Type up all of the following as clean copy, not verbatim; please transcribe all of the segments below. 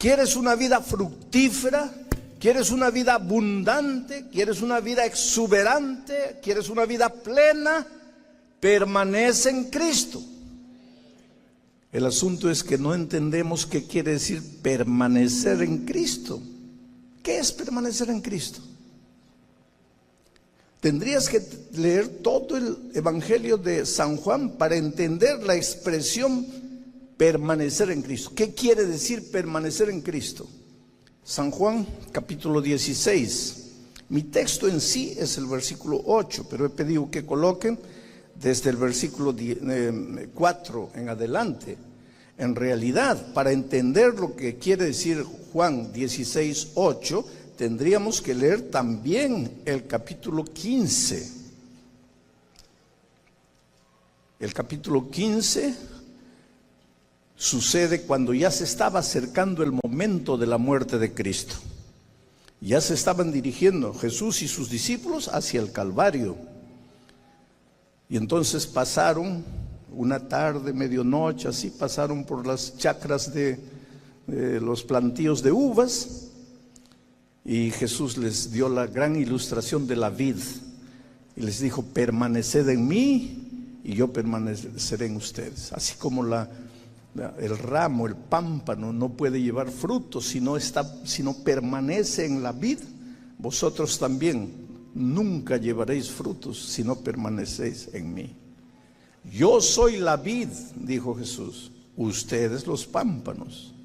¿Quieres una vida fructífera? ¿Quieres una vida abundante? ¿Quieres una vida exuberante? ¿Quieres una vida plena? Permanece en Cristo. El asunto es que no entendemos qué quiere decir permanecer en Cristo. ¿Qué es permanecer en Cristo? Tendrías que leer todo el Evangelio de San Juan para entender la expresión permanecer en Cristo. ¿Qué quiere decir permanecer en Cristo? San Juan capítulo 16. Mi texto en sí es el versículo 8, pero he pedido que coloquen desde el versículo 4 en adelante. En realidad, para entender lo que quiere decir Juan 16, 8, tendríamos que leer también el capítulo 15. El capítulo 15 sucede cuando ya se estaba acercando el momento de la muerte de Cristo. Ya se estaban dirigiendo Jesús y sus discípulos hacia el Calvario. Y entonces pasaron una tarde, medianoche, así pasaron por las chacras de los plantíos de uvas. Y Jesús les dio la gran ilustración de la vid. Y les dijo, permaneced en mí y yo permaneceré en ustedes. Así como el ramo, el pámpano no puede llevar frutos si no permanece en la vid, vosotros también nunca llevaréis frutos si no permanecéis en mí. Yo soy la vid, dijo Jesús, ustedes los pámpanos.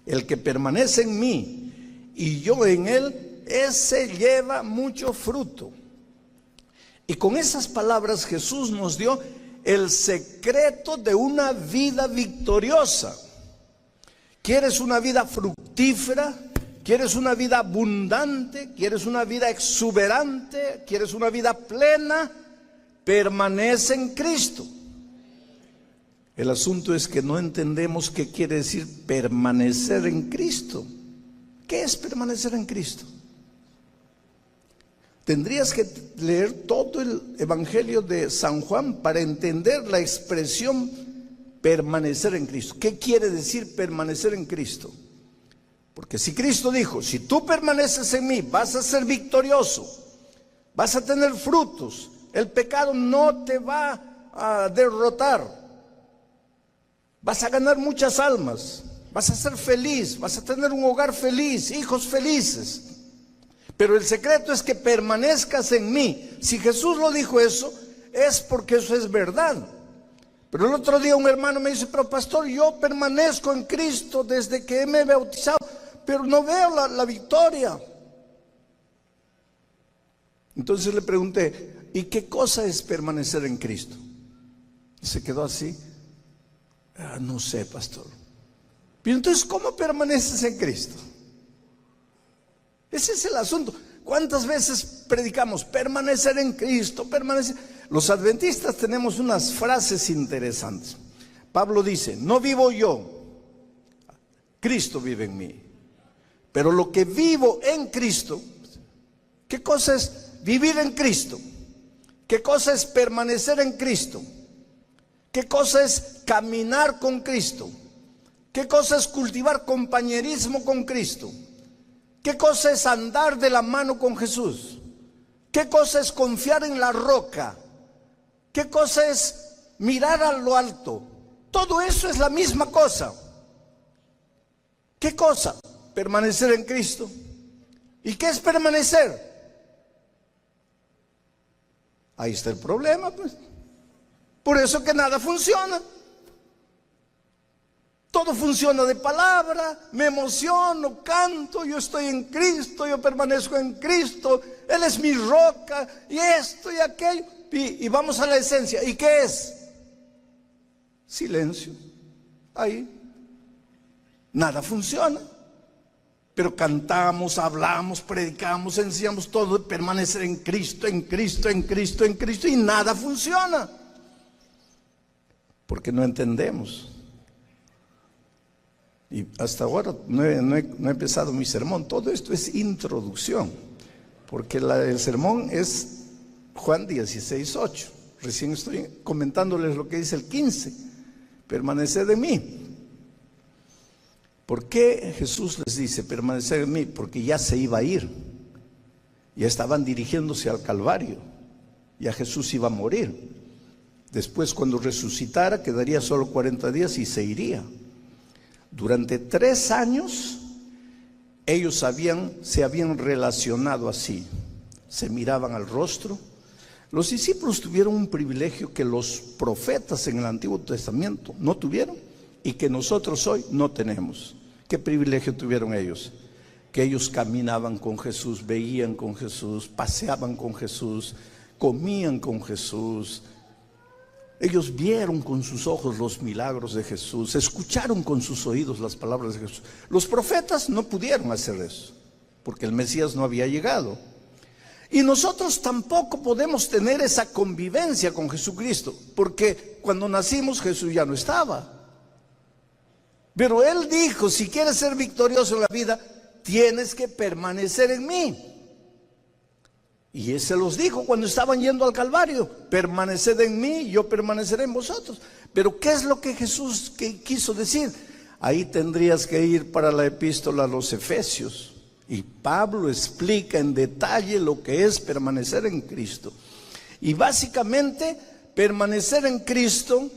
El que permanece en mí y yo en él, ese lleva mucho fruto. Y con esas palabras Jesús nos dio el secreto de una vida victoriosa. ¿Quieres una vida fructífera? ¿Quieres una vida abundante? ¿Quieres una vida exuberante? ¿Quieres una vida plena? Permanece en Cristo. El asunto es que no entendemos qué quiere decir permanecer en Cristo. ¿Qué es permanecer en Cristo? Tendrías que leer todo el Evangelio de San Juan para entender la expresión permanecer en Cristo. ¿Qué quiere decir permanecer en Cristo? Porque si Cristo dijo, si tú permaneces en mí, vas a ser victorioso, vas a tener frutos, el pecado no te va a derrotar, vas a ganar muchas almas, vas a ser feliz, vas a tener un hogar feliz, hijos felices. Pero el secreto es que permanezcas en mí. Si Jesús lo dijo eso, es porque eso es verdad. Pero el otro día un hermano me dice, pero pastor, yo permanezco en Cristo desde que me he bautizado, pero no veo la victoria. Entonces le pregunté, ¿y qué cosa es permanecer en Cristo? Y se quedó así. No sé, pastor. Pero entonces, ¿cómo permaneces en Cristo? Ese es el asunto. ¿Cuántas veces predicamos permanecer en Cristo, permanecer? Los adventistas tenemos unas frases interesantes. Pablo dice, no vivo yo, Cristo vive en mí. Pero lo que vivo en Cristo, ¿qué cosa es vivir en Cristo? ¿Qué cosa es permanecer en Cristo? ¿Qué cosa es caminar con Cristo? ¿Qué cosa es cultivar compañerismo con Cristo? ¿Qué cosa es andar de la mano con Jesús? ¿Qué cosa es confiar en la roca? ¿Qué cosa es mirar a lo alto? Todo eso es la misma cosa. ¿Qué cosa? Permanecer en Cristo. ¿Y qué es permanecer? Ahí está el problema, pues. Por eso que nada funciona. Todo funciona de palabra, me emociono, canto, yo estoy en Cristo, yo permanezco en Cristo, Él es mi roca, y esto y aquello, y vamos a la esencia. ¿Y qué es? Silencio. Ahí nada funciona. Pero cantamos, hablamos, predicamos, enseñamos todo de permanecer en Cristo, en Cristo, en Cristo, en Cristo, y nada funciona. Porque no entendemos. Y hasta ahora no he empezado mi sermón. Todo esto es introducción, porque el sermón es Juan 16, 8. Recién estoy comentándoles lo que dice el 15. Permaneced en mí. ¿Por qué Jesús les dice permanecer en mí? Porque ya se iba a ir. Ya estaban dirigiéndose al Calvario. Ya Jesús iba a morir. Después, cuando resucitara, quedaría solo 40 días y se iría. Durante 3 años, ellos se habían relacionado así. Se miraban al rostro. Los discípulos tuvieron un privilegio que los profetas en el Antiguo Testamento no tuvieron y que nosotros hoy no tenemos. ¿Qué privilegio tuvieron ellos? Que ellos caminaban con Jesús, veían con Jesús, paseaban con Jesús, comían con Jesús. Ellos vieron con sus ojos los milagros de Jesús, escucharon con sus oídos las palabras de Jesús. Los profetas no pudieron hacer eso, porque el Mesías no había llegado. Y nosotros tampoco podemos tener esa convivencia con Jesucristo, porque cuando nacimos Jesús ya no estaba. Pero Él dijo, si quieres ser victorioso en la vida, tienes que permanecer en mí. Y Él se los dijo cuando estaban yendo al Calvario: permaneced en mí, yo permaneceré en vosotros. Pero ¿qué es lo que Jesús quiso decir? Ahí tendrías que ir para la epístola a los Efesios. Y Pablo explica en detalle lo que es permanecer en Cristo. Y básicamente, permanecer en Cristo,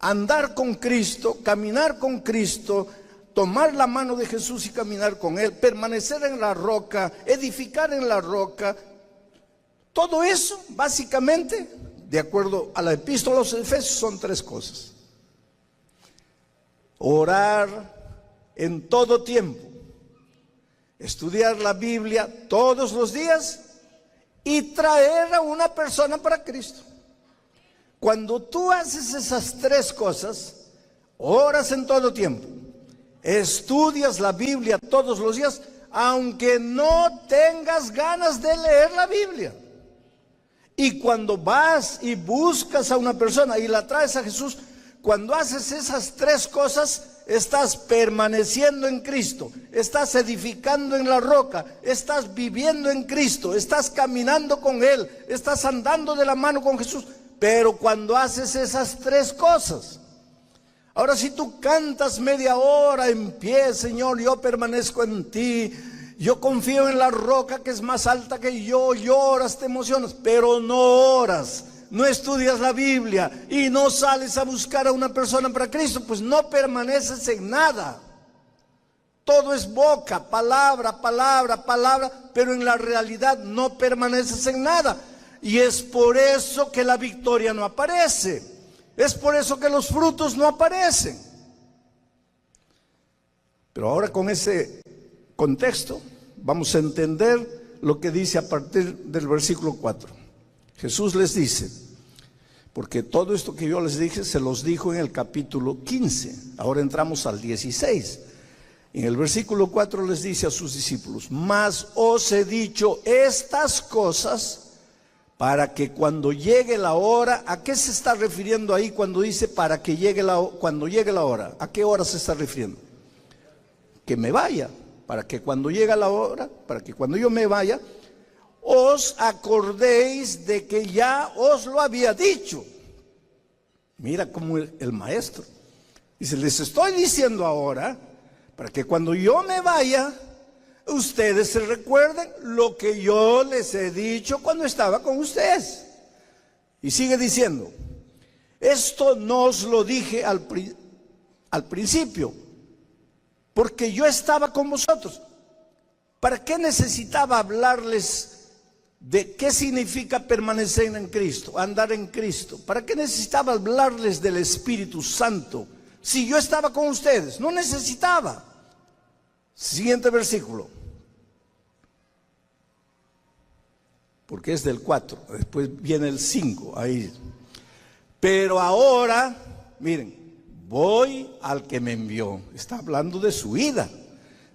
andar con Cristo, caminar con Cristo, tomar la mano de Jesús y caminar con Él, permanecer en la roca, edificar en la roca. Todo eso, básicamente, de acuerdo a la epístola a los Efesios, son 3 cosas. Orar en todo tiempo, estudiar la Biblia todos los días y traer a una persona para Cristo. Cuando tú haces esas 3 cosas, oras en todo tiempo, estudias la Biblia todos los días, aunque no tengas ganas de leer la Biblia. Y cuando vas y buscas a una persona y la traes a Jesús, cuando haces esas 3 cosas, estás permaneciendo en Cristo, estás edificando en la roca, estás viviendo en Cristo, estás caminando con Él, estás andando de la mano con Jesús. Pero cuando haces esas 3 cosas, ahora si tú cantas media hora en pie, Señor, yo permanezco en ti, yo confío en la roca que es más alta que yo, lloras, te emocionas, pero no oras, no estudias la Biblia y no sales a buscar a una persona para Cristo, pues no permaneces en nada. Todo es boca, palabra, palabra, palabra, pero en la realidad no permaneces en nada. Y es por eso que la victoria no aparece, es por eso que los frutos no aparecen. Pero ahora, con ese contexto, vamos a entender lo que dice a partir del versículo 4. Jesús les dice, porque todo esto que yo les dije se los dijo en el capítulo 15, ahora entramos al 16. En el versículo 4 les dice a sus discípulos: mas os he dicho estas cosas para que cuando llegue la hora. ¿A qué se está refiriendo ahí cuando dice para que cuando llegue la hora? ¿A qué hora se está refiriendo? Que me vaya, para que cuando llegue la hora, para que cuando yo me vaya, os acordéis de que ya os lo había dicho. Mira cómo el maestro dice: les estoy diciendo ahora, para que cuando yo me vaya, ustedes se recuerden lo que yo les he dicho cuando estaba con ustedes. Y sigue diciendo: esto no os lo dije al principio, porque yo estaba con vosotros. ¿Para qué necesitaba hablarles de qué significa permanecer en Cristo, andar en Cristo? ¿Para qué necesitaba hablarles del Espíritu Santo si yo estaba con ustedes? No necesitaba. Siguiente versículo, porque es del 4, después viene el 5, ahí. Pero ahora, miren, voy al que me envió. Está hablando de su ida.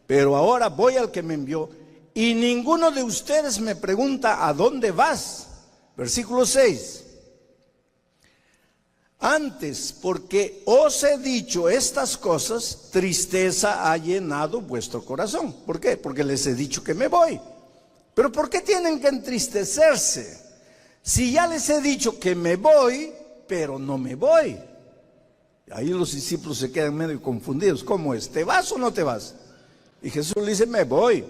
Pero ahora voy al que me envió, y ninguno de ustedes me pregunta: ¿a dónde vas? Versículo 6. Antes, porque os he dicho estas cosas, tristeza ha llenado vuestro corazón. ¿Por qué? Porque les he dicho que me voy. Pero ¿por qué tienen que entristecerse? Si ya les he dicho que me voy, pero no me voy. Ahí los discípulos se quedan medio confundidos. ¿Cómo es? ¿Te vas o no te vas? Y Jesús le dice, me voy,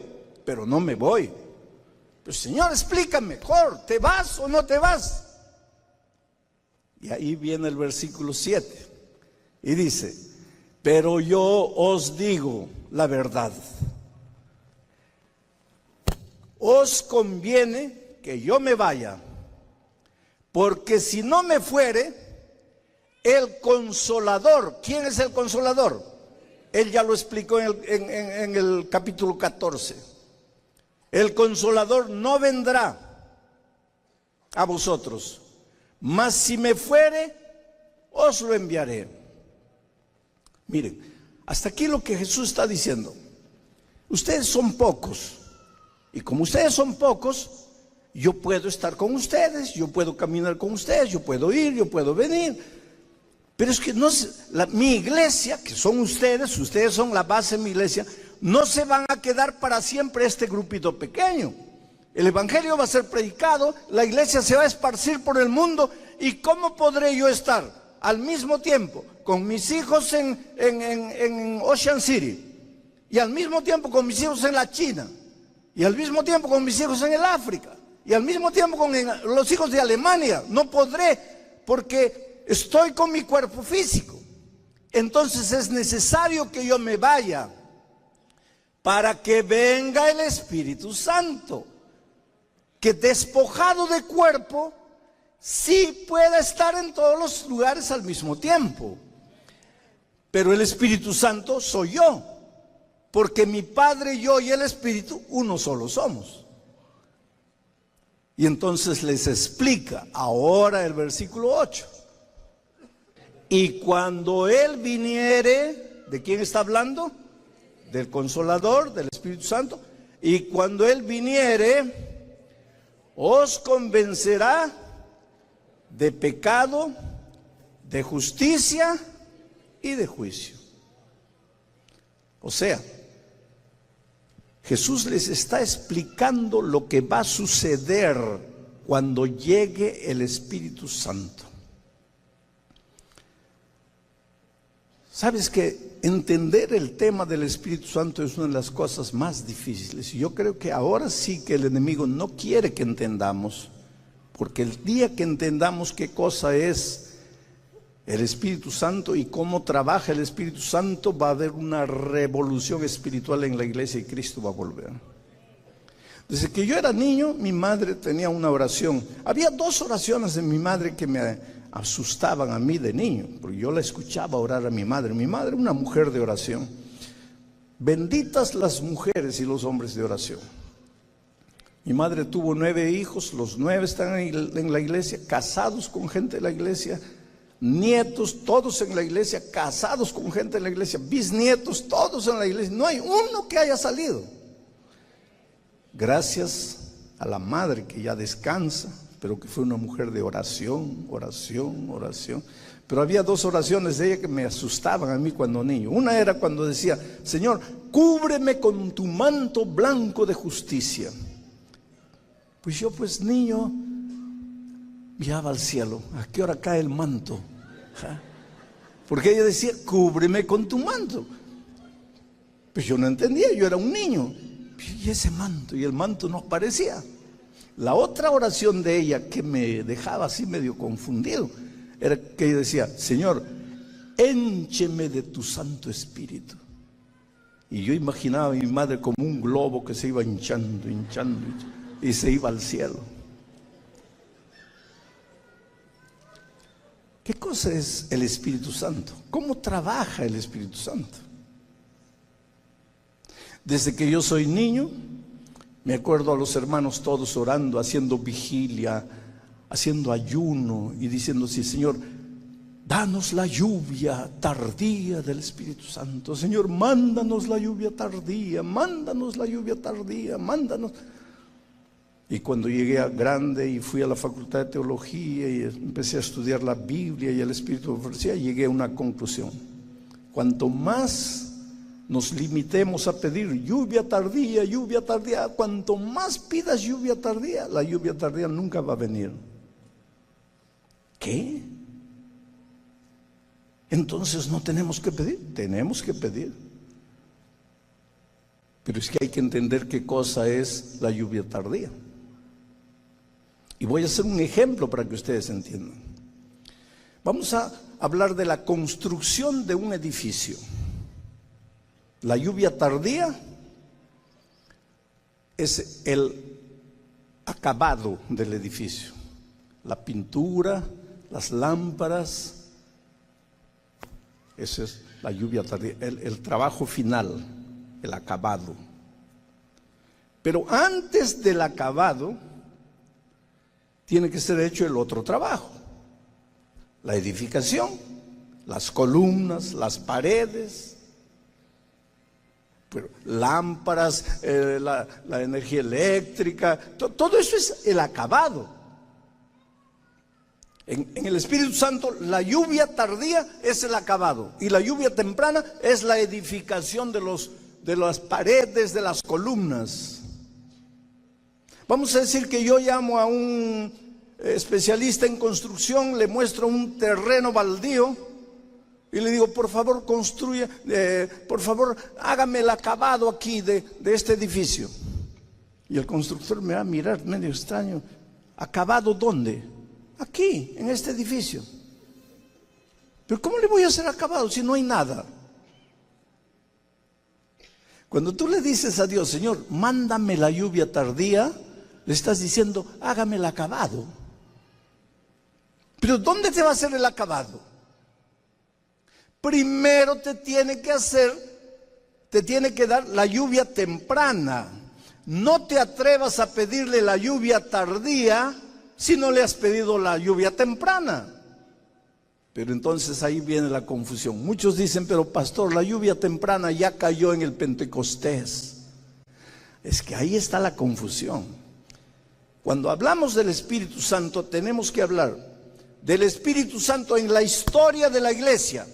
pero no me voy. Pero Señor, explícame mejor, ¿te vas o no te vas? Y ahí viene el versículo 7 y dice, pero yo os digo la verdad. Os conviene que yo me vaya, porque si no me fuere, el Consolador, ¿quién es el Consolador? Él ya lo explicó en el capítulo 14. El Consolador no vendrá a vosotros, mas si me fuere, os lo enviaré. Miren, hasta aquí lo que Jesús está diciendo. Ustedes son pocos, y como ustedes son pocos, yo puedo estar con ustedes, yo puedo caminar con ustedes, yo puedo ir, yo puedo venir. Pero es que no, mi iglesia, que son ustedes son la base de mi iglesia, no se van a quedar para siempre este grupito pequeño. El evangelio va a ser predicado, la iglesia se va a esparcir por el mundo. ¿Y cómo podré yo estar al mismo tiempo con mis hijos en Ocean City, y al mismo tiempo con mis hijos en la China, y al mismo tiempo con mis hijos en el África, y al mismo tiempo con los hijos de Alemania? No podré, porque estoy con mi cuerpo físico. Entonces es necesario que yo me vaya para que venga el Espíritu Santo, que despojado de cuerpo sí pueda estar en todos los lugares al mismo tiempo. Pero el Espíritu Santo soy yo, porque mi Padre, yo y el Espíritu uno solo somos. Y entonces les explica ahora el versículo 8. Y cuando Él viniere, ¿de quién está hablando? Del Consolador, del Espíritu Santo. Y cuando Él viniere, os convencerá de pecado, de justicia y de juicio. O sea, Jesús les está explicando lo que va a suceder cuando llegue el Espíritu Santo. Sabes que entender el tema del Espíritu Santo es una de las cosas más difíciles. Y yo creo que ahora sí que el enemigo no quiere que entendamos, porque el día que entendamos qué cosa es el Espíritu Santo y cómo trabaja el Espíritu Santo, va a haber una revolución espiritual en la iglesia y Cristo va a volver. Desde que yo era niño, mi madre tenía una oración. Había dos oraciones de mi madre que me asustaban a mí de niño, porque yo la escuchaba orar a mi madre. Mi madre, una mujer de oración. Benditas las mujeres y los hombres de oración. Mi madre tuvo 9 hijos, los 9 están en la iglesia, casados con gente de la iglesia, nietos, todos en la iglesia, casados con gente de la iglesia, bisnietos, todos en la iglesia. No hay uno que haya salido. Gracias a la madre que ya descansa, pero que fue una mujer de oración, oración, oración. Pero había 2 oraciones de ella que me asustaban a mí cuando niño. Una era cuando decía, Señor, cúbreme con tu manto blanco de justicia. Pues yo, pues niño, miraba al cielo, ¿a qué hora cae el manto? Porque ella decía, cúbreme con tu manto. Pues yo no entendía, yo era un niño. Y ese manto, y el manto no aparecía. La otra oración de ella que me dejaba así medio confundido era que ella decía, Señor, éncheme de tu Santo Espíritu. Y yo imaginaba a mi madre como un globo que se iba hinchando, hinchando, y se iba al cielo. ¿Qué cosa es el Espíritu Santo? ¿Cómo trabaja el Espíritu Santo? Desde que yo soy niño, me acuerdo a los hermanos todos orando, haciendo vigilia, haciendo ayuno y diciendo así, Señor, danos la lluvia tardía del Espíritu Santo. Señor, mándanos la lluvia tardía, mándanos la lluvia tardía, mándanos. Y cuando llegué a grande y fui a la facultad de teología y empecé a estudiar la Biblia y el Espíritu de profecía, llegué a una conclusión. Cuanto más nos limitemos a pedir lluvia tardía, cuanto más pidas lluvia tardía, la lluvia tardía nunca va a venir. ¿Qué? Entonces no tenemos que pedir, tenemos que pedir. Pero es que hay que entender qué cosa es la lluvia tardía. Y voy a hacer un ejemplo para que ustedes entiendan. Vamos a hablar de la construcción de un edificio. La lluvia tardía es el acabado del edificio. La pintura, las lámparas. Esa es la lluvia tardía, el trabajo final, el acabado. Pero antes del acabado, tiene que ser hecho el otro trabajo. La edificación, las columnas, las paredes, lámparas, la energía eléctrica, todo eso es el acabado. En el Espíritu Santo, la lluvia tardía es el acabado y la lluvia temprana es la edificación de las paredes, de las columnas. Vamos a decir que yo llamo a un especialista en construcción, le muestro un terreno baldío y le digo, por favor construya, por favor hágame el acabado aquí de este edificio. Y el constructor me va a mirar medio extraño. ¿Acabado dónde? Aquí, en este edificio. Pero ¿cómo le voy a hacer acabado si no hay nada? Cuando tú le dices a Dios, Señor, mándame la lluvia tardía, le estás diciendo, hágame el acabado. Pero ¿dónde te va a hacer el acabado? Primero te tiene que dar la lluvia temprana. No te atrevas a pedirle la lluvia tardía si no le has pedido la lluvia temprana. Pero entonces ahí viene la confusión. Muchos dicen, pero pastor, la lluvia temprana ya cayó en el Pentecostés. Es que ahí está la confusión. Cuando hablamos del Espíritu Santo, tenemos que hablar del Espíritu Santo en la historia de la iglesia.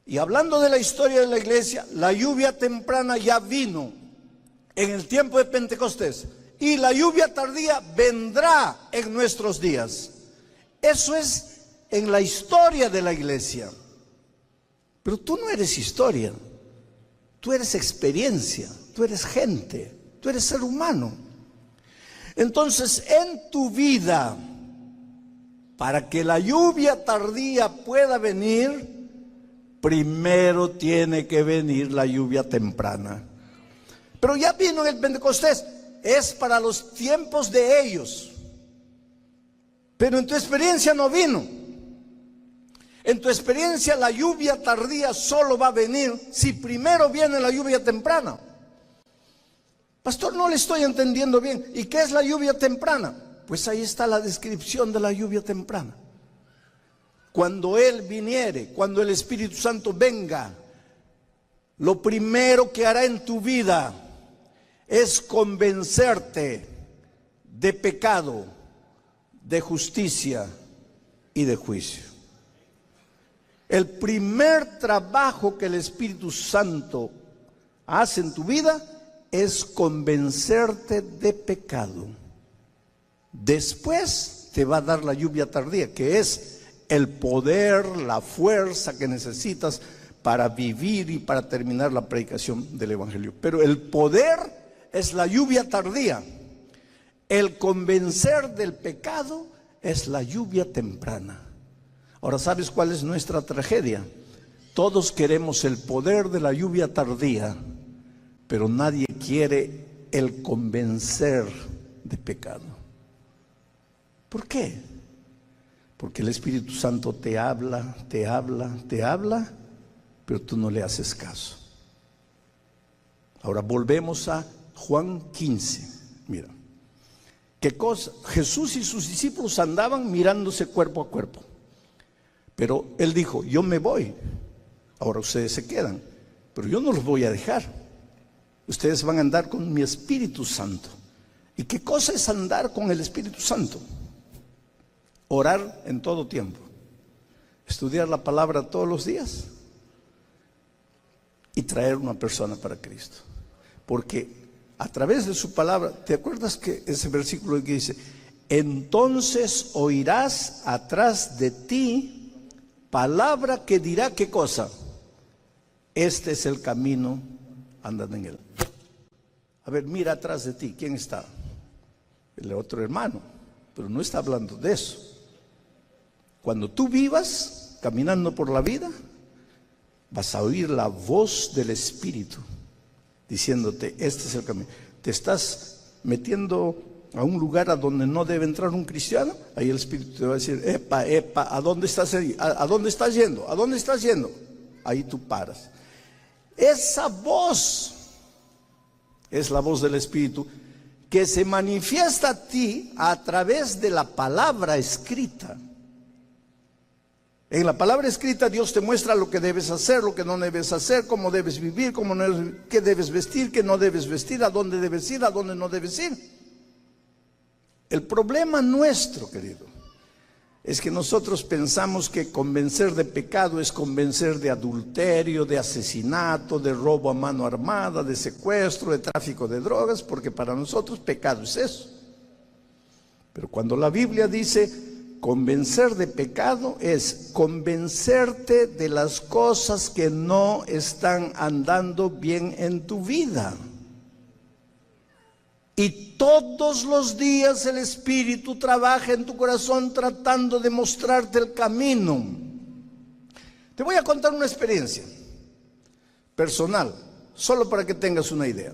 Y hablando de la historia de la iglesia, la lluvia temprana ya vino en el tiempo de Pentecostés. Y la lluvia tardía vendrá en nuestros días. Eso es en la historia de la iglesia. Pero tú no eres historia. Tú eres experiencia. Tú eres gente. Tú eres ser humano. Entonces, en tu vida, para que la lluvia tardía pueda venir, primero tiene que venir la lluvia temprana. Pero ya vino el Pentecostés. Es para los tiempos de ellos. Pero en tu experiencia no vino. En tu experiencia la lluvia tardía solo va a venir si primero viene la lluvia temprana. Pastor, no le estoy entendiendo bien. ¿Y qué es la lluvia temprana? Pues ahí está la descripción de la lluvia temprana. Cuando Él viniere, cuando el Espíritu Santo venga, lo primero que hará en tu vida es convencerte de pecado, de justicia y de juicio. El primer trabajo que el Espíritu Santo hace en tu vida es convencerte de pecado. Después te va a dar la lluvia tardía, que es el poder, la fuerza que necesitas para vivir y para terminar la predicación del Evangelio. Pero el poder es la lluvia tardía. El convencer del pecado es la lluvia temprana. Ahora, ¿sabes cuál es nuestra tragedia? Todos queremos el poder de la lluvia tardía, pero nadie quiere el convencer de pecado. ¿Por qué? Porque el Espíritu Santo te habla, pero tú no le haces caso. Ahora volvemos a Juan 15. Mira, ¿qué cosa? Jesús y sus discípulos andaban mirándose cuerpo a cuerpo. Pero Él dijo, yo me voy. Ahora ustedes se quedan, pero yo no los voy a dejar. Ustedes van a andar con mi Espíritu Santo. ¿Y qué cosa es andar con el Espíritu Santo? Orar en todo tiempo. Estudiar la palabra todos los días. Y traer una persona para Cristo. Porque a través de su palabra, ¿te acuerdas que ese versículo que dice, entonces oirás atrás de ti palabra que dirá qué cosa. Este es el camino, andan en él. A ver, mira atrás de ti, ¿quién está? El otro hermano, pero no está hablando de eso. Cuando tú vivas caminando por la vida, vas a oír la voz del Espíritu diciéndote, este es el camino. Te estás metiendo a un lugar a donde no debe entrar un cristiano, ahí el Espíritu te va a decir, epa, ¿a dónde estás ahí? ¿A dónde estás yendo? ¿A dónde estás yendo? Ahí tú paras. Esa voz es la voz del Espíritu que se manifiesta a ti a través de la palabra escrita. En la palabra escrita Dios te muestra lo que debes hacer, lo que no debes hacer, cómo debes vivir, qué debes vestir, qué no debes vestir, a dónde debes ir, a dónde no debes ir. El problema nuestro, querido, es que nosotros pensamos que convencer de pecado es convencer de adulterio, de asesinato, de robo a mano armada, de secuestro, de tráfico de drogas, porque para nosotros pecado es eso. Pero cuando la Biblia dice convencer de pecado, es convencerte de las cosas que no están andando bien en tu vida. Y todos los días el Espíritu trabaja en tu corazón tratando de mostrarte el camino. Te voy a contar una experiencia personal, solo para que tengas una idea.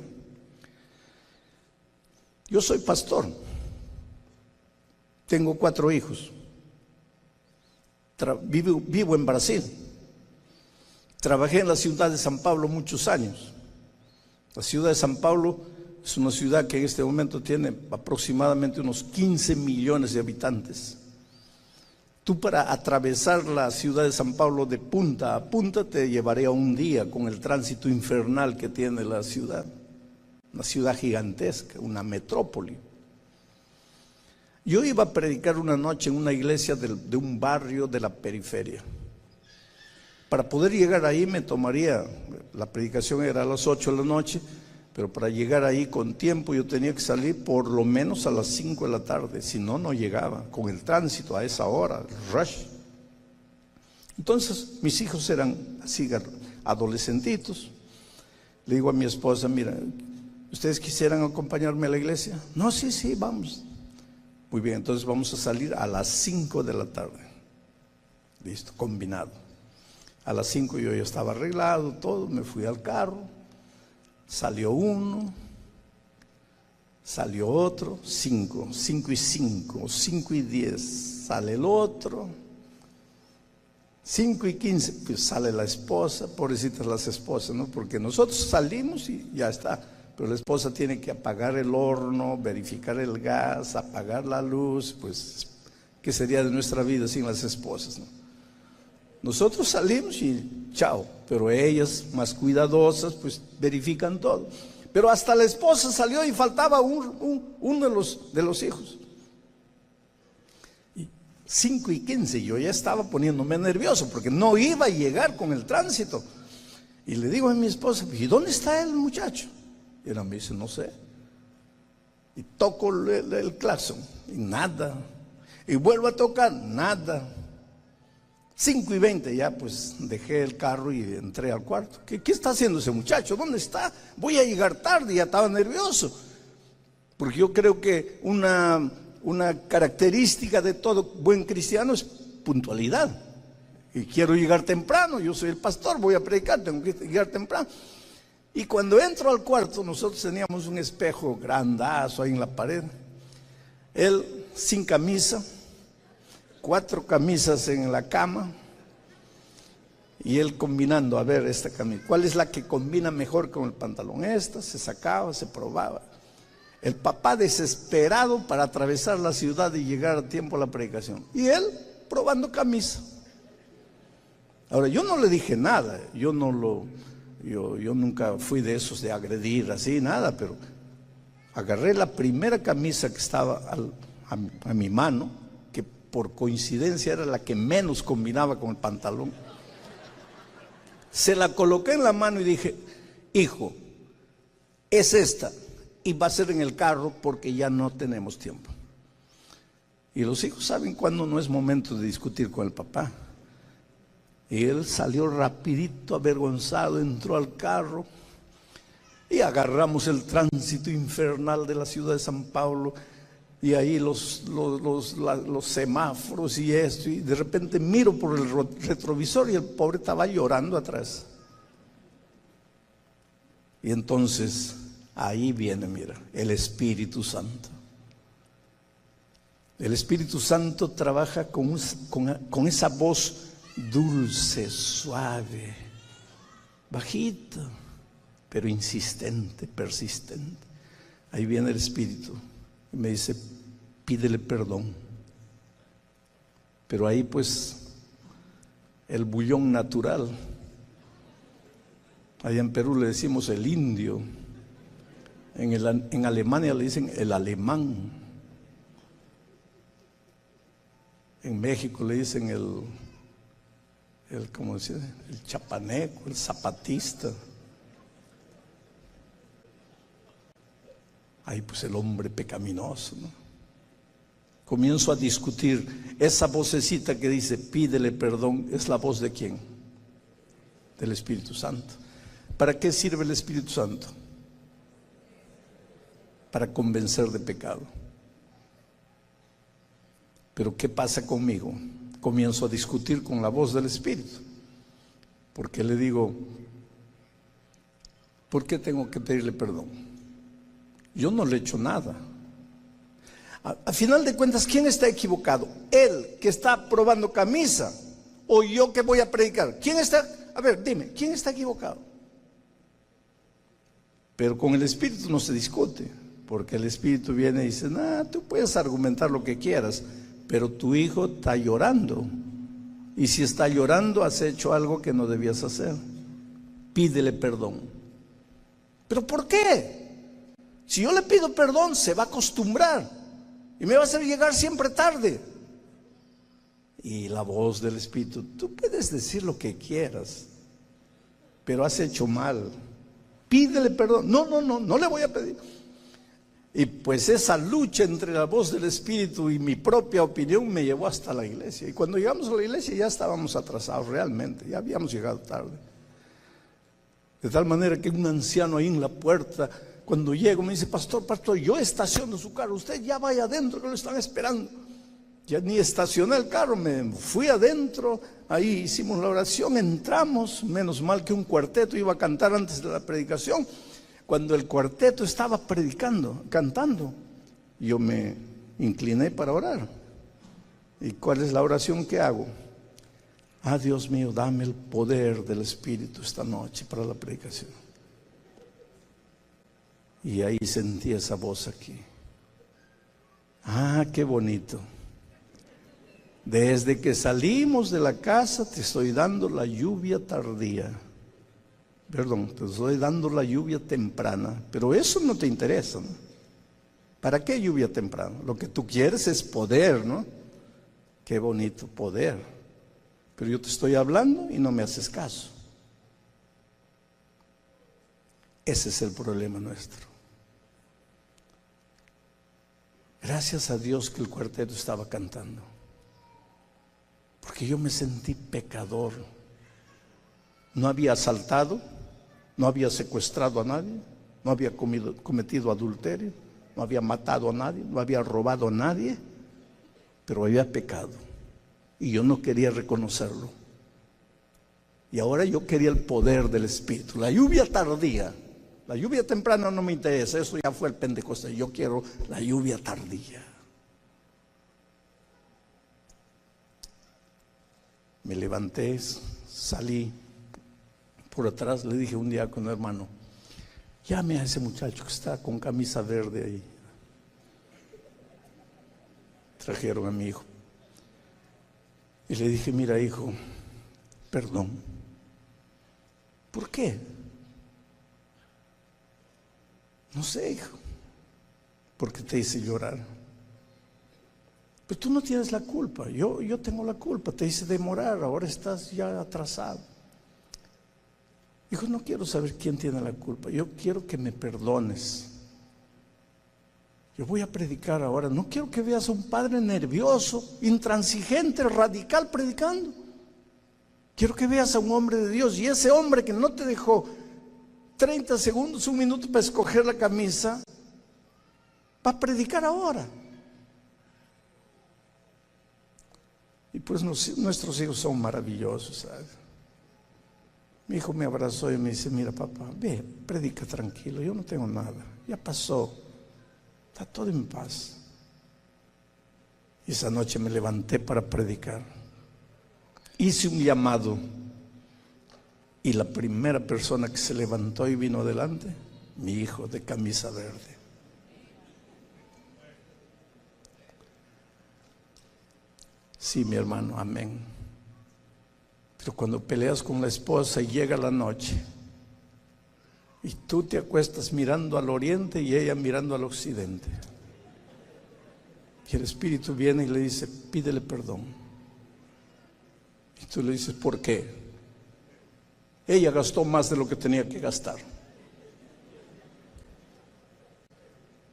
Yo soy pastor, tengo 4 hijos, vivo en Brasil, trabajé en la ciudad de San Pablo muchos años. La ciudad de San Pablo es una ciudad que en este momento tiene aproximadamente unos 15 millones de habitantes. Tú para atravesar la ciudad de San Pablo de punta a punta te llevaría un día con el tránsito infernal que tiene la ciudad. Una ciudad gigantesca, una metrópoli. Yo iba a predicar una noche en una iglesia de un barrio de la periferia. Para poder llegar ahí me tomaría, la predicación era a las 8 de la noche, pero para llegar ahí con tiempo yo tenía que salir por lo menos a las 5 de la tarde, si no, no llegaba, con el tránsito a esa hora, el rush. Entonces mis hijos eran así adolescentitos. Le digo a mi esposa, mira, ¿ustedes quisieran acompañarme a la iglesia? No, sí, vamos. Muy bien, entonces vamos a salir a las 5 de la tarde. Listo, combinado. A las 5 yo ya estaba arreglado, todo, me fui al carro. Salió uno, salió otro, 5 y 5, 5 y 10, sale el otro, 5 y 15, pues sale la esposa, pobrecitas las esposas, ¿no? Porque nosotros salimos y ya está, pero la esposa tiene que apagar el horno, verificar el gas, apagar la luz, pues, ¿qué sería de nuestra vida sin las esposas, no? Nosotros salimos y chao, pero ellas más cuidadosas pues verifican todo. Pero hasta la esposa salió y faltaba uno de los hijos. 5 y 15, yo ya estaba poniéndome nervioso porque no iba a llegar con el tránsito. Y le digo a mi esposa, ¿y dónde está el muchacho? Y ella me dice, no sé. Y toco el claxon y nada. Y vuelvo a tocar, nada. 5 y 20 ya pues dejé el carro y entré al cuarto. ¿Qué está haciendo ese muchacho? ¿Dónde está? Voy a llegar tarde, ya estaba nervioso. Porque yo creo que una característica de todo buen cristiano es puntualidad. Y quiero llegar temprano, yo soy el pastor, voy a predicar, tengo que llegar temprano. Y cuando entro al cuarto, nosotros teníamos un espejo grandazo ahí en la pared. Él sin camisa, 4 camisas en la cama y él combinando, a ver esta camisa, ¿cuál es la que combina mejor con el pantalón? Esta, se sacaba, se probaba. El papá desesperado para atravesar la ciudad y llegar a tiempo a la predicación. Y él probando camisa. Ahora, yo no le dije nada, yo nunca fui de esos de agredir así, nada, pero agarré la primera camisa que estaba a mi mano, por coincidencia era la que menos combinaba con el pantalón. Se la coloqué en la mano y dije, hijo, es esta y va a ser en el carro porque ya no tenemos tiempo. Y los hijos saben cuándo no es momento de discutir con el papá. Y él salió rapidito, avergonzado, entró al carro y agarramos el tránsito infernal de la ciudad de San Pablo. Y ahí los semáforos y esto, y de repente miro por el retrovisor y el pobre estaba llorando atrás. Y entonces ahí viene, mira, el Espíritu Santo. El Espíritu Santo trabaja con esa voz dulce, suave, bajita, pero insistente, persistente. Ahí viene el Espíritu y me dice, pídele perdón. Pero ahí pues el bullón natural, allá en Perú le decimos el indio, en Alemania le dicen el alemán, en México le dicen ¿cómo decir? El chapaneco, el zapatista. Ahí pues el hombre pecaminoso, ¿no? Comienzo a discutir. Esa vocecita que dice pídele perdón, ¿es la voz de quién? Del Espíritu Santo. ¿Para qué sirve el Espíritu Santo? Para convencer de pecado. Pero ¿qué pasa conmigo? Comienzo a discutir con la voz del Espíritu, porque le digo, ¿por qué tengo que pedirle perdón? Yo no le he hecho nada. A final de cuentas, ¿quién está equivocado? ¿Él que está probando camisa o yo que voy a predicar? ¿Quién está? A ver, dime, ¿quién está equivocado? Pero con el Espíritu no se discute, porque el Espíritu viene y dice, tú puedes argumentar lo que quieras, pero tu hijo está llorando. Y si está llorando, has hecho algo que no debías hacer. Pídele perdón. ¿Pero por qué? Si yo le pido perdón, se va a acostumbrar y me va a hacer llegar siempre tarde. Y la voz del Espíritu, tú puedes decir lo que quieras, pero has hecho mal. Pídele perdón. No le voy a pedir. Y pues esa lucha entre la voz del Espíritu y mi propia opinión me llevó hasta la iglesia. Y cuando llegamos a la iglesia ya estábamos atrasados realmente, ya habíamos llegado tarde. De tal manera que un anciano ahí en la puerta, cuando llego, me dice, pastor, yo estaciono su carro, usted ya vaya adentro que lo están esperando. Ya ni estacioné el carro, me fui adentro, ahí hicimos la oración, entramos, menos mal que un cuarteto iba a cantar antes de la predicación. Cuando el cuarteto estaba cantando, yo me incliné para orar. ¿Y cuál es la oración que hago? Dios mío, dame el poder del Espíritu esta noche para la predicación. Y ahí sentí esa voz aquí. Qué bonito. Desde que salimos de la casa te estoy dando la lluvia tardía. Perdón, te estoy dando la lluvia temprana, pero eso no te interesa, ¿no? ¿Para qué lluvia temprana? Lo que tú quieres es poder, ¿no? Qué bonito poder. Pero yo te estoy hablando y no me haces caso. Ese es el problema nuestro. Gracias a Dios que el cuarteto estaba cantando, porque yo me sentí pecador. No había asaltado, no había secuestrado a nadie, no había cometido adulterio, no había matado a nadie, no había robado a nadie, pero había pecado y yo no quería reconocerlo. Y ahora yo quería el poder del Espíritu, la lluvia tardía. La lluvia temprana no me interesa, eso ya fue el Pentecostés, yo quiero la lluvia tardía. Me levanté, salí por atrás, le dije un diácono, hermano, llame a ese muchacho que está con camisa verde ahí. Trajeron a mi hijo y le dije, mira hijo, perdón. ¿Por qué? No sé, hijo, porque te hice llorar. Pero tú no tienes la culpa, yo tengo la culpa, te hice demorar, ahora estás ya atrasado. Hijo, no quiero saber quién tiene la culpa, yo quiero que me perdones. Yo voy a predicar ahora, no quiero que veas a un padre nervioso, intransigente, radical predicando. Quiero que veas a un hombre de Dios, y ese hombre que no te dejó 30 segundos, un minuto para escoger la camisa, va a predicar ahora. Y pues nuestros hijos son maravillosos, ¿sabes? Mi hijo me abrazó y me dice: mira, papá, ve, predica tranquilo, yo no tengo nada, ya pasó, está todo en paz. Y esa noche me levanté para predicar. Hice un llamado y la primera persona que se levantó y vino adelante, mi hijo de camisa verde. Sí, mi hermano, amén. Pero cuando peleas con la esposa y llega la noche y tú te acuestas mirando al oriente y ella mirando al occidente, y el Espíritu viene y le dice: pídele perdón. Y tú le dices: ¿por qué? Ella gastó más de lo que tenía que gastar.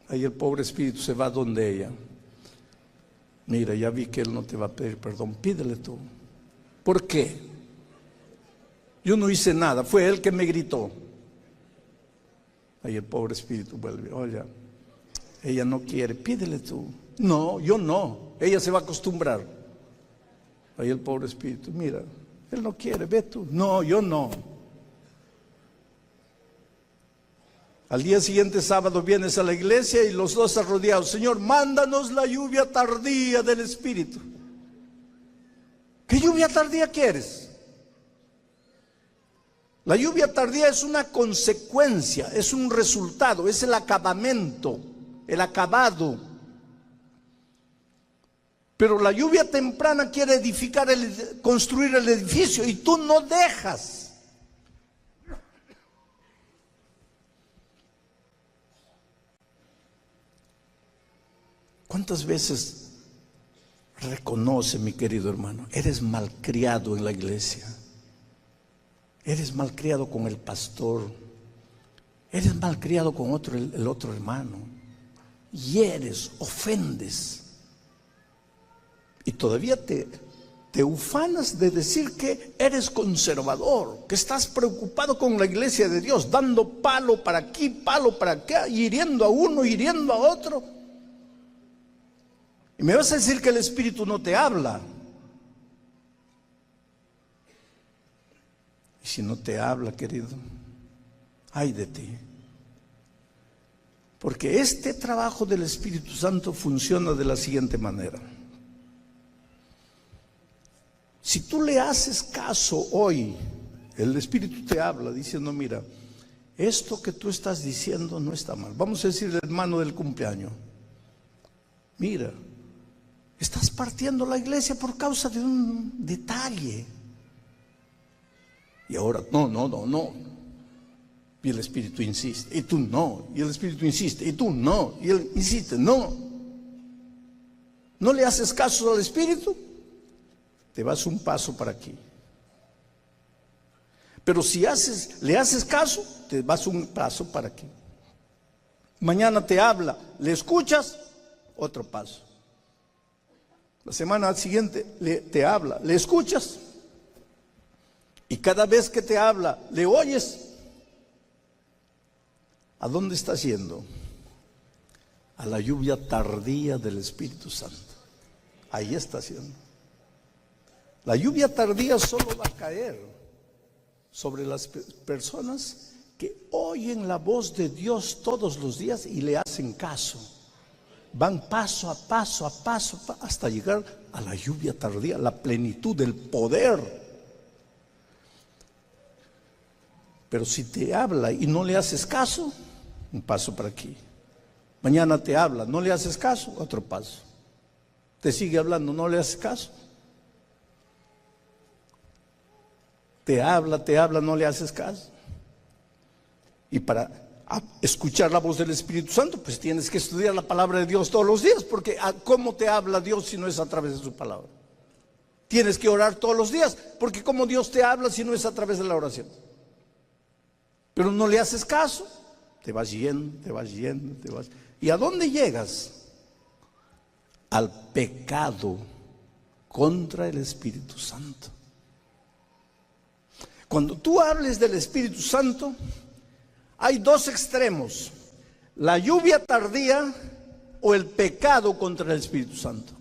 Ahí el pobre espíritu se va donde ella. Mira, ya vi que él no te va a pedir perdón, pídele tú. ¿Por qué? Yo no hice nada, fue él que me gritó. Ahí el pobre espíritu vuelve: oye, ella no quiere, pídele tú. No, yo no, ella se va a acostumbrar. Ahí el pobre espíritu: mira, él no quiere, ve tú. No, yo no. Al día siguiente, sábado, vienes a la iglesia y los dos arrodillados: Señor, mándanos la lluvia tardía del Espíritu. ¿Qué lluvia tardía quieres? La lluvia tardía es una consecuencia, es un resultado, es el acabamento, el acabado. Pero la lluvia temprana quiere edificar, construir el edificio, y tú no dejas. ¿Cuántas veces reconoce, mi querido hermano, eres malcriado en la iglesia? Eres malcriado con el pastor, eres malcriado con el otro hermano, hieres, ofendes, y todavía te ufanas de decir que eres conservador, que estás preocupado con la iglesia de Dios, dando palo para aquí, palo para acá, hiriendo a uno, hiriendo a otro. Y me vas a decir que el Espíritu no te habla. Y si no te habla, querido, ay de ti. Porque este trabajo del Espíritu Santo funciona de la siguiente manera. Si tú le haces caso hoy, el Espíritu te habla diciendo: mira, esto que tú estás diciendo no está mal. Vamos a decir, el hermano del cumpleaños: mira, estás partiendo la iglesia por causa de un detalle. Y ahora, no. Y el Espíritu insiste, y tú no. Y el Espíritu insiste, y tú no. Y él insiste, no. ¿No le haces caso al Espíritu? Te vas un paso para aquí. Pero si le haces caso, te vas un paso para aquí. Mañana te habla, le escuchas, otro paso. La semana siguiente te habla, le escuchas. Y cada vez que te habla, le oyes. ¿A dónde estás yendo? A la lluvia tardía del Espíritu Santo. Ahí estás yendo. La lluvia tardía solo va a caer sobre las personas que oyen la voz de Dios todos los días y le hacen caso. Van paso a paso, hasta llegar a la lluvia tardía, la plenitud del poder. Pero si te habla y no le haces caso, un paso para aquí. Mañana te habla, no le haces caso, otro paso. Te sigue hablando, no le haces caso. Te habla, no le haces caso. Y para escuchar la voz del Espíritu Santo, pues tienes que estudiar la palabra de Dios todos los días, porque ¿cómo te habla Dios si no es a través de su palabra? Tienes que orar todos los días, porque ¿cómo Dios te habla si no es a través de la oración? Pero no le haces caso, te vas yendo. ¿Y a dónde llegas? Al pecado contra el Espíritu Santo. Cuando tú hables del Espíritu Santo, hay dos extremos: la lluvia tardía o el pecado contra el Espíritu Santo.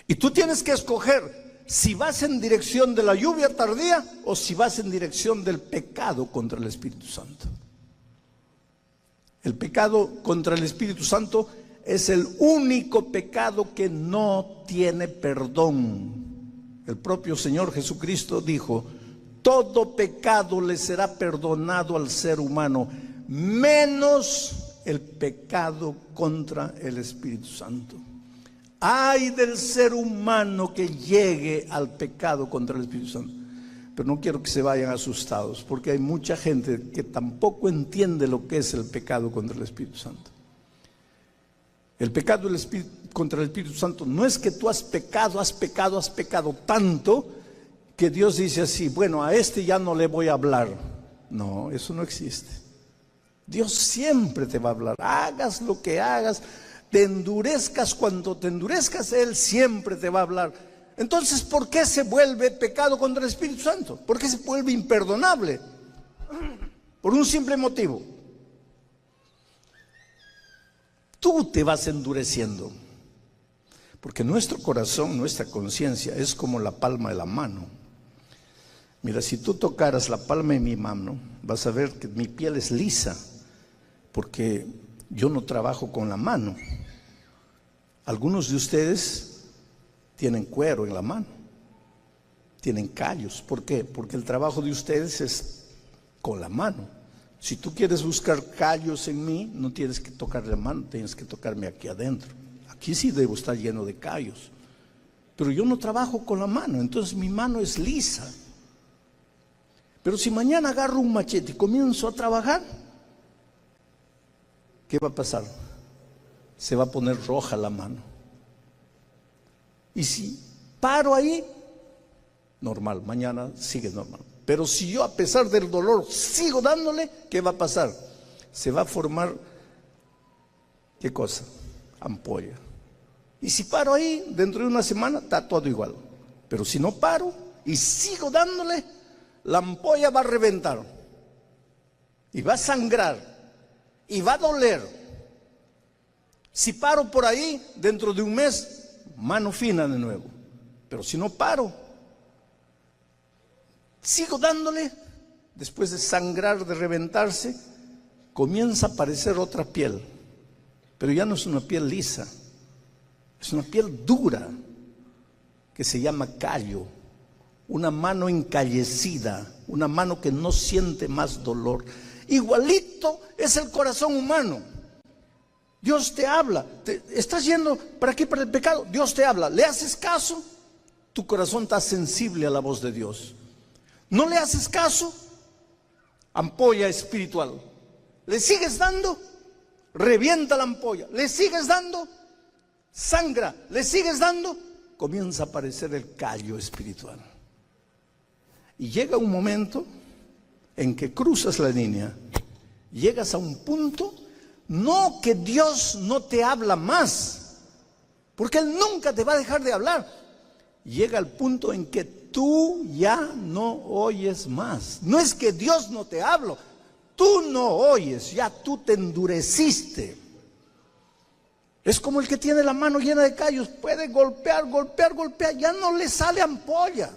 Y tú tienes que escoger si vas en dirección de la lluvia tardía o si vas en dirección del pecado contra el Espíritu Santo. El pecado contra el Espíritu Santo es el único pecado que no tiene perdón. El propio Señor Jesucristo dijo: todo pecado le será perdonado al ser humano, menos el pecado contra el Espíritu Santo. Ay del ser humano que llegue al pecado contra el Espíritu Santo. Pero no quiero que se vayan asustados, porque hay mucha gente que tampoco entiende lo que es el pecado contra el Espíritu Santo. El pecado contra el Espíritu Santo no es que tú has pecado tanto que Dios dice así: bueno, a este ya no le voy a hablar. No, eso no existe. Dios siempre te va a hablar, hagas lo que hagas, te endurezcas cuando te endurezcas, Él siempre te va a hablar. Entonces, ¿por qué se vuelve pecado contra el Espíritu Santo? ¿Por qué se vuelve imperdonable? Por un simple motivo: tú te vas endureciendo. Porque nuestro corazón, nuestra conciencia es como la palma de la mano. Mira, si tú tocaras la palma de mi mano, vas a ver que mi piel es lisa, porque yo no trabajo con la mano. Algunos de ustedes tienen cuero en la mano, tienen callos. ¿Por qué? Porque el trabajo de ustedes es con la mano. Si tú quieres buscar callos en mí, no tienes que tocar la mano, tienes que tocarme aquí adentro. Aquí sí debo estar lleno de callos, pero yo no trabajo con la mano, entonces mi mano es lisa. Pero si mañana agarro un machete y comienzo a trabajar, ¿qué va a pasar? Se va a poner roja la mano. Y si paro ahí, normal, mañana sigue normal. Pero si yo, a pesar del dolor, sigo dándole, ¿qué va a pasar? Se va a formar, ¿qué cosa? Ampolla. Y si paro ahí, dentro de una semana está todo igual. Pero si no paro y sigo dándole, la ampolla va a reventar y va a sangrar y va a doler. Si paro por ahí, dentro de un mes, mano fina de nuevo. Pero si no paro, sigo dándole, después de sangrar, de reventarse, comienza a aparecer otra piel. Pero ya no es una piel lisa, es una piel dura, que se llama callo. Una mano encallecida, una mano que no siente más dolor. Igualito es el corazón humano. Dios te habla, estás yendo para aquí, para el pecado, Dios te habla, ¿le haces caso? Tu corazón está sensible a la voz de Dios. ¿No le haces caso? Ampolla espiritual. ¿Le sigues dando? Revienta la ampolla. ¿Le sigues dando? Sangra. ¿Le sigues dando? Comienza a aparecer el callo espiritual. Y llega un momento en que cruzas la línea, llegas a un punto, no que Dios no te habla más, porque Él nunca te va a dejar de hablar. Llega al punto en que tú ya no oyes más. No es que Dios no te habla, tú no oyes, ya tú te endureciste. Es como el que tiene la mano llena de callos, puede golpear, ya no le sale ampolla,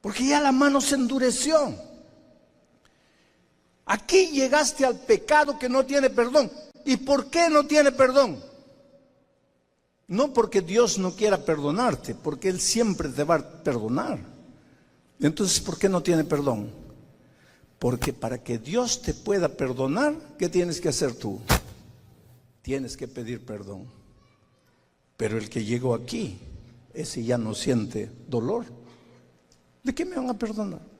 porque ya la mano se endureció. Aquí llegaste al pecado que no tiene perdón. ¿Y por qué no tiene perdón? No porque Dios no quiera perdonarte, porque Él siempre te va a perdonar. Entonces, ¿por qué no tiene perdón? Porque para que Dios te pueda perdonar, ¿qué tienes que hacer tú? Tienes que pedir perdón. Pero el que llegó aquí, ese ya no siente dolor. ¿De qué me van a perdonar?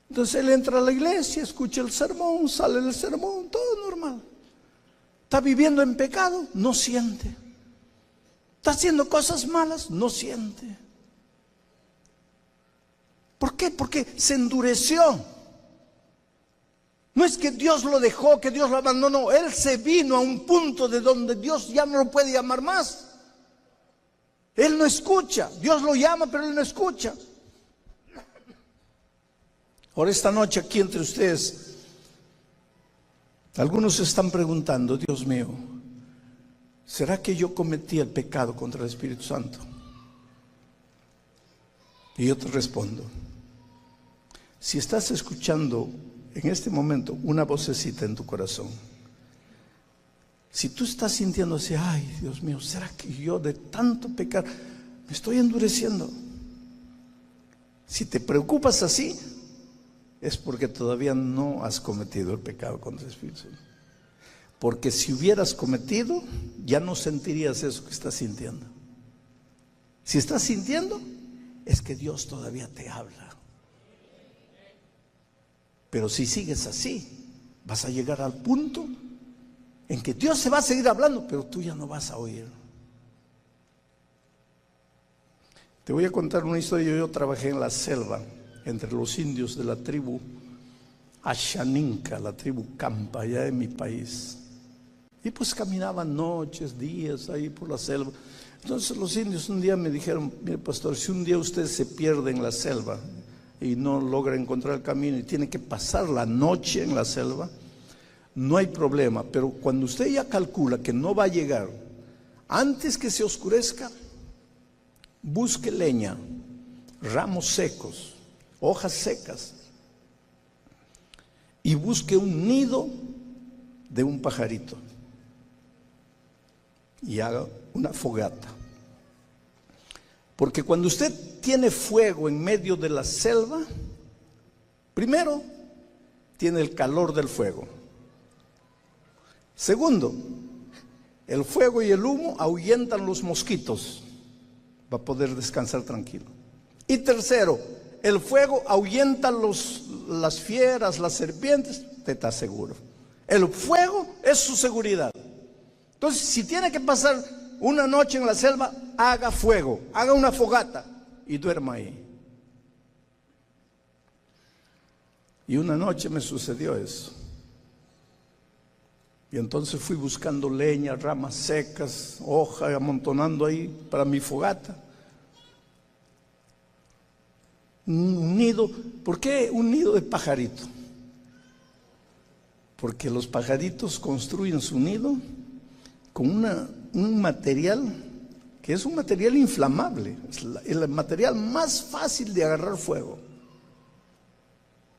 Entonces él entra a la iglesia, escucha el sermón, sale del sermón, todo normal. Está viviendo en pecado, no siente. Está haciendo cosas malas, no siente. ¿Por qué? Porque se endureció. No es que Dios lo dejó, que Dios lo abandonó. Él se vino a un punto de donde Dios ya no lo puede llamar más. Él no escucha. Dios lo llama, pero él no escucha. Ahora esta noche aquí entre ustedes, algunos se están preguntando, Dios mío, ¿será que yo cometí el pecado contra el Espíritu Santo? Y yo te respondo, si estás escuchando en este momento una vocecita en tu corazón, si tú estás sintiendo así, ay Dios mío, ¿será que yo de tanto pecar me estoy endureciendo? Si te preocupas así, es porque todavía no has cometido el pecado contra el Espíritu Santo. Porque si hubieras cometido, ya no sentirías eso que estás sintiendo. Si estás sintiendo, es que Dios todavía te habla. Pero si sigues así, vas a llegar al punto en que Dios se va a seguir hablando, pero tú ya no vas a oír. Te voy a contar una historia. Yo trabajé en la selva, entre los indios de la tribu Ashaninka, la tribu Campa, allá en mi país. Y pues caminaban noches, días ahí por la selva. Entonces los indios un día me dijeron, mire pastor, si un día usted se pierde en la selva y no logra encontrar el camino y tiene que pasar la noche en la selva, no hay problema, pero cuando usted ya calcula que no va a llegar antes que se oscurezca, busque leña, ramos secos, hojas secas, y busque un nido de un pajarito y haga una fogata. Porque cuando usted tiene fuego en medio de la selva, primero, tiene el calor del fuego. Segundo, el fuego y el humo ahuyentan los mosquitos, va a poder descansar tranquilo. Y tercero, el fuego ahuyenta las fieras, las serpientes, te está seguro. El fuego es su seguridad. Entonces, si tiene que pasar una noche en la selva, haga fuego, haga una fogata y duerma ahí. Y una noche me sucedió eso. Y entonces fui buscando leña, ramas secas, hojas, amontonando ahí para mi fogata. Un nido. ¿Por qué un nido de pajarito? Porque los pajaritos construyen su nido con un material que es un material inflamable, es el material más fácil de agarrar fuego.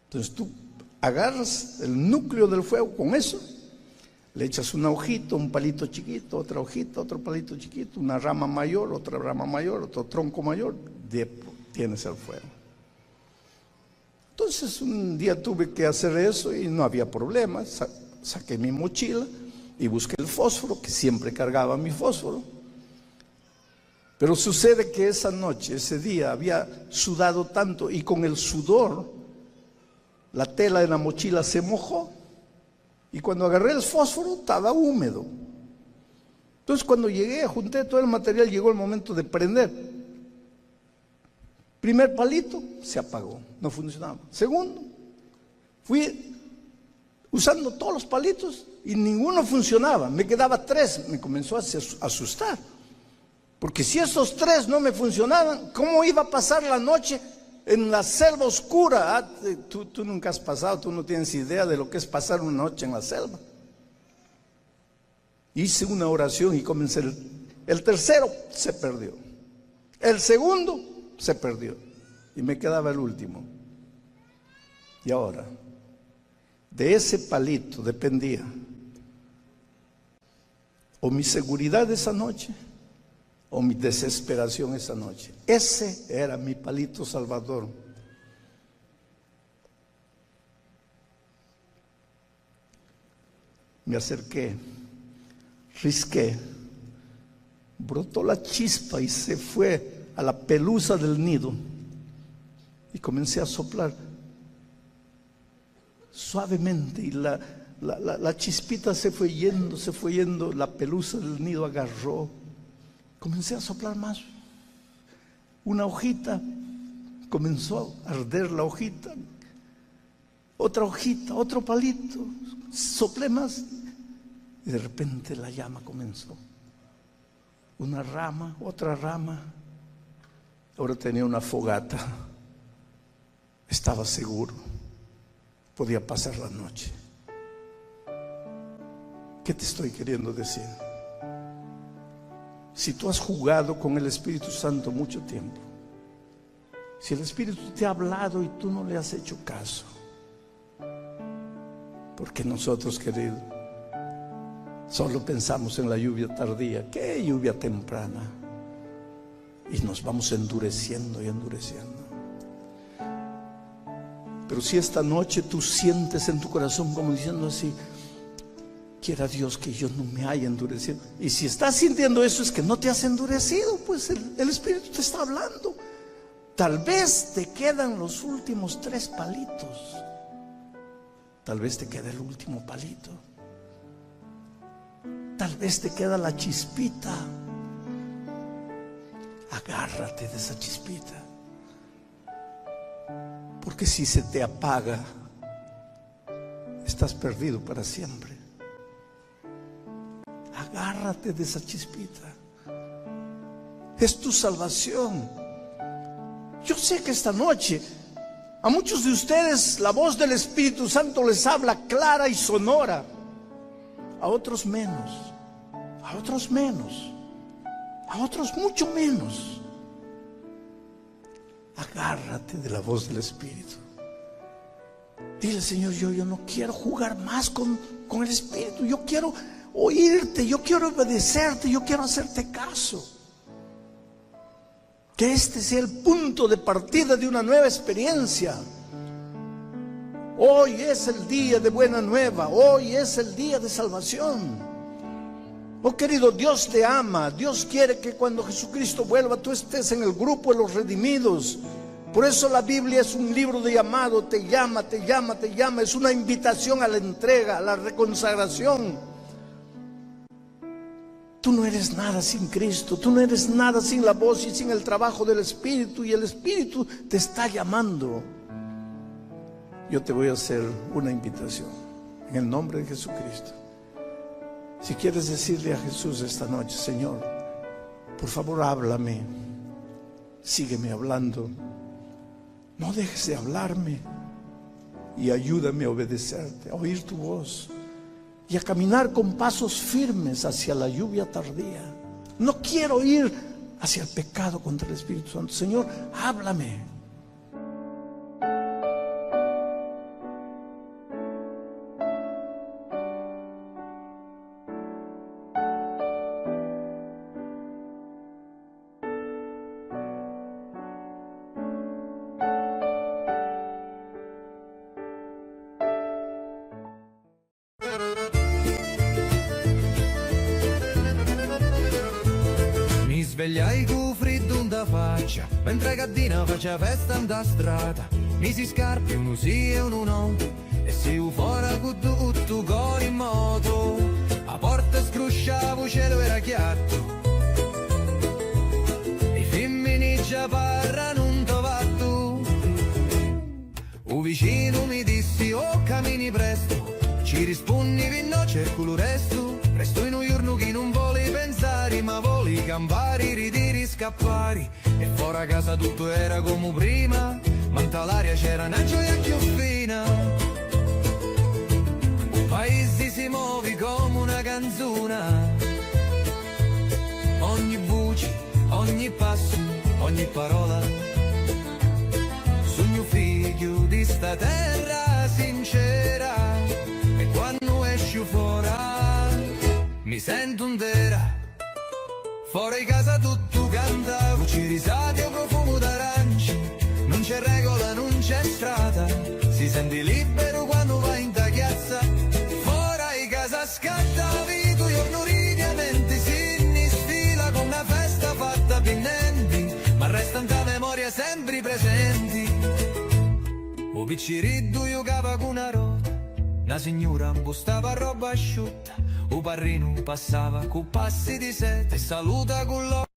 Entonces tú agarras el núcleo del fuego con eso, le echas una hojita, un palito chiquito, otra hojita, otro palito chiquito, una rama mayor, otra rama mayor, otro tronco mayor, tienes el fuego. Entonces un día tuve que hacer eso y no había problema. Saqué mi mochila y busqué el fósforo, que siempre cargaba mi fósforo. Pero sucede que esa noche, ese día, había sudado tanto y con el sudor la tela de la mochila se mojó. Y cuando agarré el fósforo estaba húmedo. Entonces cuando llegué, junté todo el material, llegó el momento de prender. Primer palito, se apagó, no funcionaba. Segundo, fui usando todos los palitos y ninguno funcionaba. Me quedaba 3, me comenzó a asustar. Porque si esos 3 no me funcionaban, ¿cómo iba a pasar la noche en la selva oscura? Tú nunca has pasado, tú no tienes idea de lo que es pasar una noche en la selva. Hice una oración y comencé. El tercero se perdió. El segundo se perdió. Y me quedaba el último. Y ahora, de ese palito dependía o mi seguridad esa noche o mi desesperación esa noche. Ese era mi palito salvador. Me acerqué, risqué, brotó la chispa y se fue a la pelusa del nido y comencé a soplar suavemente y la chispita se fue yendo, la pelusa del nido agarró. Comencé a soplar más. Una hojita, comenzó a arder la hojita. Otra hojita, otro palito. Soplé más. Y de repente la llama comenzó. Una rama, otra rama. Ahora tenía una fogata. Estaba seguro. podía pasar la noche. ¿Qué te estoy queriendo decir? Si tú has jugado con el Espíritu Santo mucho tiempo, si el Espíritu te ha hablado y tú no le has hecho caso, porque nosotros, querido, solo pensamos en la lluvia tardía. ¿Qué lluvia temprana? Y nos vamos endureciendo y endureciendo. Pero si esta noche tú sientes en tu corazón como diciendo así: quiera Dios que yo no me haya endurecido. Y si estás sintiendo eso, es que no te has endurecido, pues el Espíritu te está hablando. Tal vez te quedan los últimos 3 palitos. Tal vez te queda el último palito. Tal vez te queda la chispita. Agárrate de esa chispita. Porque si se te apaga, estás perdido para siempre. Agárrate de esa chispita. Es tu salvación. Yo sé que esta noche a muchos de ustedes la voz del Espíritu Santo les habla clara y sonora. A otros menos. A otros menos. A otros mucho menos. Agárrate de la voz del Espíritu. Dile: Señor, yo no quiero jugar más con el Espíritu. Yo quiero oírte, yo quiero obedecerte, yo quiero hacerte caso. Que este sea el punto de partida de una nueva experiencia. Hoy es el día de buena nueva. Hoy es el día de salvación. Oh querido, Dios te ama. Dios quiere que cuando Jesucristo vuelva tú estés en el grupo de los redimidos. Por eso la Biblia es un libro de llamado. Te llama, te llama, te llama. Es una invitación a la entrega, a la reconsagración. Tú no eres nada sin Cristo. Tú no eres nada sin la voz y sin el trabajo del Espíritu. Y el Espíritu te está llamando. Yo te voy a hacer una invitación en el nombre de Jesucristo. Si quieres decirle a Jesús esta noche: Señor, por favor háblame, sígueme hablando, no dejes de hablarme y ayúdame a obedecerte, a oír tu voz y a caminar con pasos firmes hacia la lluvia tardía. No quiero ir hacia el pecado contra el Espíritu Santo. Señor, háblame. Svegliai cu freddo da faccia, mentre Caddina faccia festa in da strada. Misi scarpe, uno sì e uno no, e si fuori con tutto cori in moto. A porta scrusciavo, cielo era chiatto, i femmini già parlano un tovatto. Un vicino mi dissi: oh cammini presto, ci rispondi che no cerco lo resto. Resto in un giorno che non vuole pensare, ma vuole campare, ridere, scappare. E fuori a casa tutto era come prima, ma in l'aria c'era una gioia più fina. Un paese si muove come una canzone, ogni voce, ogni passo, ogni parola. Sogno figlio di sta terra sincera, e quando esci fuori mi sento intera. Fuori casa tutto canta, voci risate o profumo d'aranci. Non c'è regola, non c'è strada, si sente libero quando vai in ta chiazza. Fuori casa scatta vita, giorno ridiamente si sfila con una festa fatta pinnenti, ma resta in ta memoria sempre presenti. O picciriddu giocava con una roda, una signora impostava roba asciutta. O parrino passava con passi di sete e saluta con l'occhio.